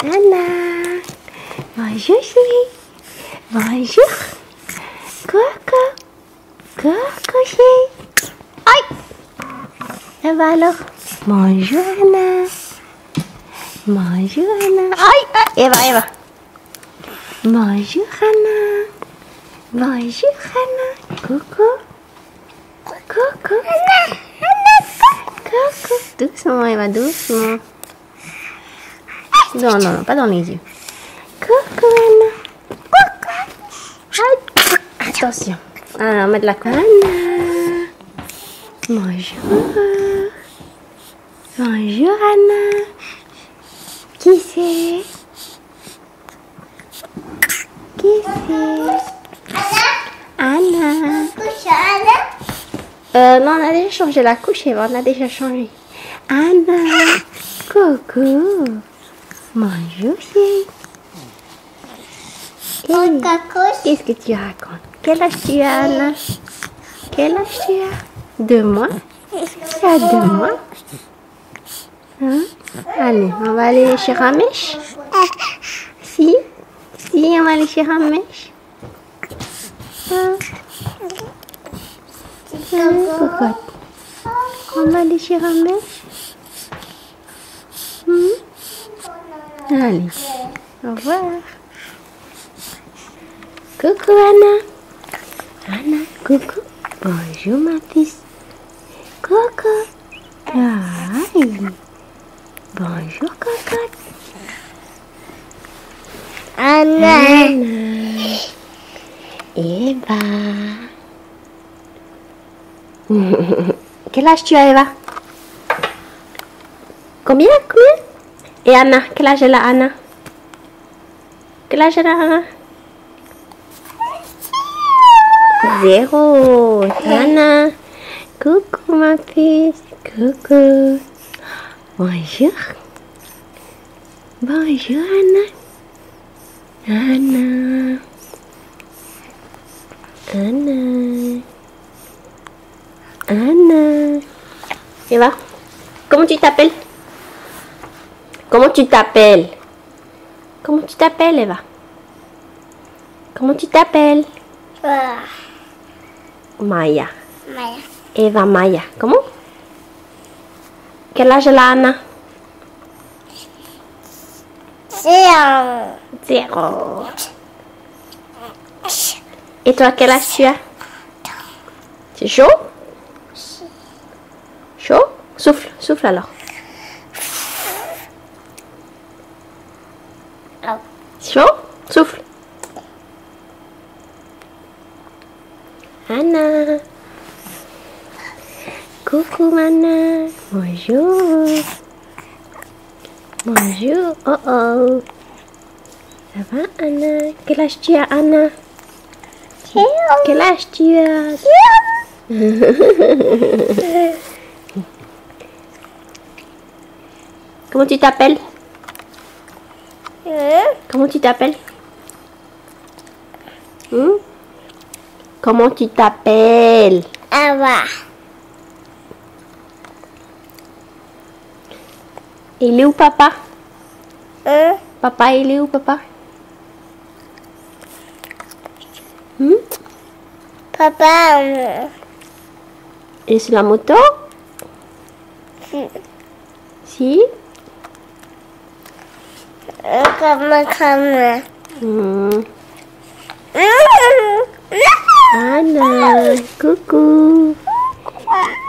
Anna. Bonjour chérie. Bonjour. Coucou. Coucou chérie. Aïe. Ça va alors? Bonjour Anna. Bonjour Anna. Aïe. Eva. Bonjour Anna. Bonjour Anna. Coucou. Coucou. Coucou. Doucement Eva, doucement. Non, pas dans les yeux. Coucou Anna. Coucou. Attention. Ah, on va mettre la couenne. Anna. Bonjour. Bonjour Anna. Qui c'est? Qui c'est? Anna. Non, on a déjà changé la couche, Eva. On a déjà changé. Anna. Coucou. Bonjour chérie. Qu'est-ce que tu racontes? Quel âge tu as, Anna? Quel âge tu as? 2 mois? Tu as 2 mois? Hein? Allez, on va aller chez Ramesh? Si, on va aller chez Ramesh. Pourquoi? On va aller chez Ramesh? Allez, au revoir. Coucou Anna. Anna, coucou. Bonjour ma fille. Coucou. Aïe. Bonjour cocotte. Anna. Eva. Quel âge tu as, Eva? Combien? Et Anna, quel âge elle a, Anna? Quel âge elle a, Anna? 0. Anna. Coucou ma fille. Coucou. Bonjour. Bonjour Anna. Anna. Eva, comment tu t'appelles? Comment tu t'appelles? Comment tu t'appelles, Eva? Comment tu t'appelles? Maya. Eva Maya. Comment? Quel âge elle a, Anna? 0. Et toi, quel âge tu as? C'est chaud? Chaud? Souffle alors. Chaud? Souffle. Anna. Coucou Anna. Bonjour. Bonjour. Oh. Ça va Anna? Quel âge tu as, Anna? Quel âge tu as? Comment tu t'appelles? Comment tu t'appelles? Comment tu t'appelles? Ava. Il est où papa? Papa, il est où papa? Papa. Et c'est la moto? Si? Comme. Anna, coucou.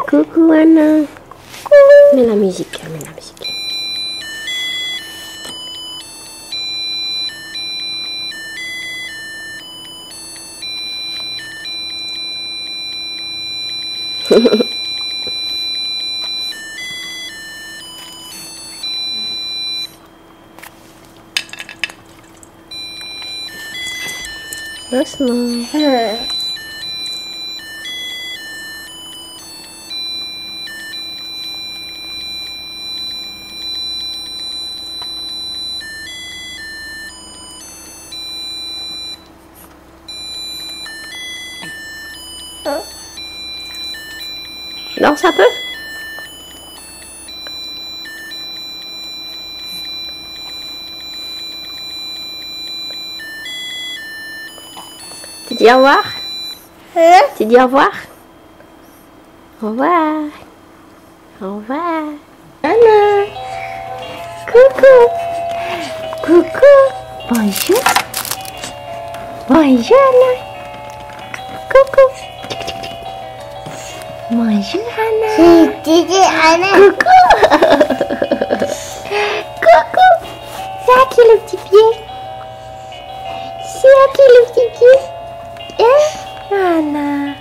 Coucou Anna. Mets la musique, mets la musique. Doucement. Danse un peu. Tu dis au revoir? Hein? Tu dis au revoir? Au revoir. Au revoir. Anna. Coucou. Coucou. Bonjour. Bonjour Anna. Coucou. Bonjour Anna. Didi Anna. Coucou. Coucou. C'est à qui le petit pied? C'est à qui le petit pied? Hein? Anna.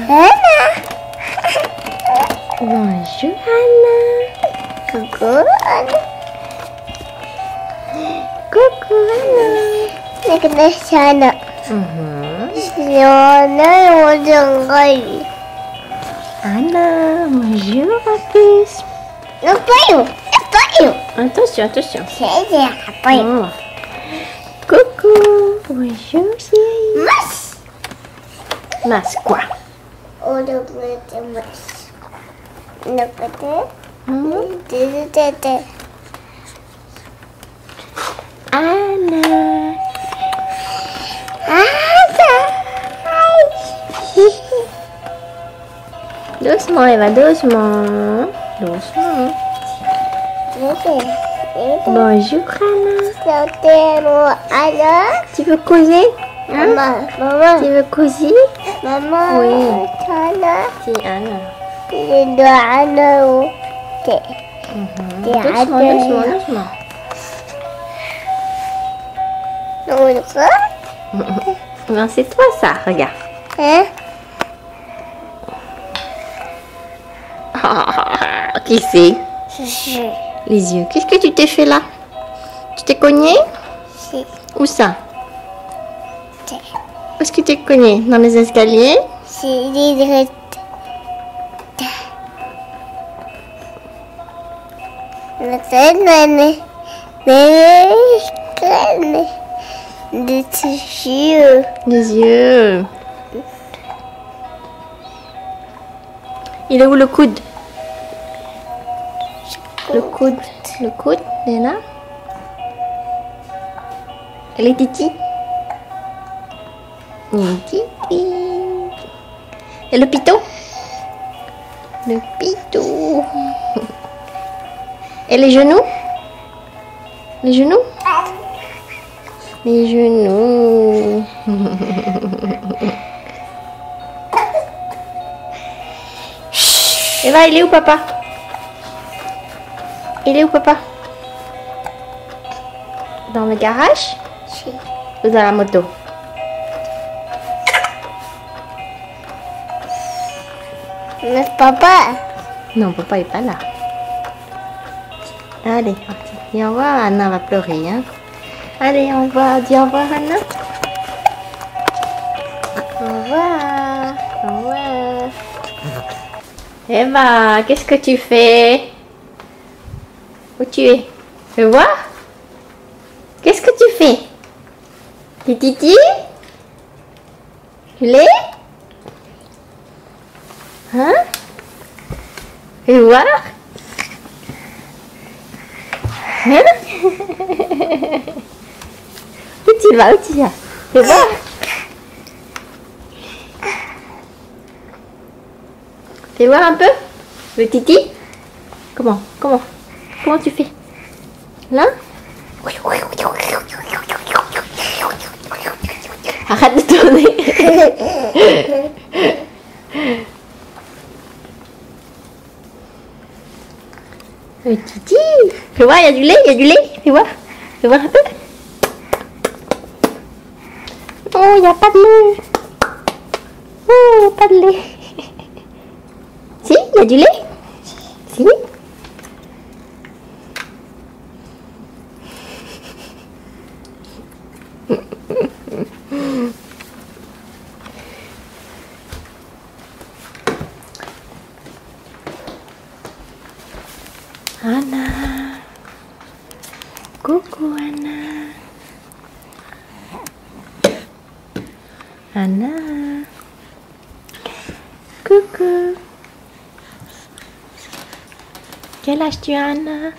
Anna. Bonjour Anna. Coucou Anna. Coucou Anna. Nak sana. Sana yang jenggai. Anna, bonjour Rapus. Apa you? Apa you? Attention, attention. Saya apa you? Oh. Coucou. Bonjour chérie. Mas. Mas quoi? Oh, le petit mas. Le petit. Hmm? Tete. Anna. Doucement Eva, doucement. Doucement. Bonjour Anna. Tu veux causer? Hein? Mama. Tu veux causer? Mama. Oui. Sana. Si Anna. Ini Anna. Doucement, doucement, doucement. Non, c'est toi ça, regarde. Hein? Qui c'est? Les yeux. Qu'est-ce que tu t'es fait là? Tu t'es cogné? Où ça? Où est-ce que tu t'es cogné? Dans les escaliers? Les yeux. Il est où le coude? Le coude. Le coude, il est là. Elle est Titi. Titi. Et le pitot? Le pitot. Et les genoux? Les genoux? Les genoux. Eva, il est où papa? Il est où papa? Dans le garage? Ou dans la moto? Papa. Non, papa est pas là. Allez, dis au revoir, Anna va pleurer. Hein? Allez, on va dire au revoir, Anna. Au revoir. Au revoir. Eva, qu'est-ce que tu fais? Où tu es? Fais voir. Qu'est-ce que tu fais? Titi? Tu l'es? Hein? Fais voir. Hein? Où tu vas? Où tu vas? Fais voir. Fais voir un peu. Le Titi. Comment tu fais? Là? Arrête de tourner. Le Titi. Fais voir, il y a du lait, Fais voir. Fais voir un peu. Oh, il n'y a pas de lait. Oh, pas de lait. Si, il y a du lait. Si. Anna. Coucou Anna. Anna. Coucou. Quel âge tu as, Anna?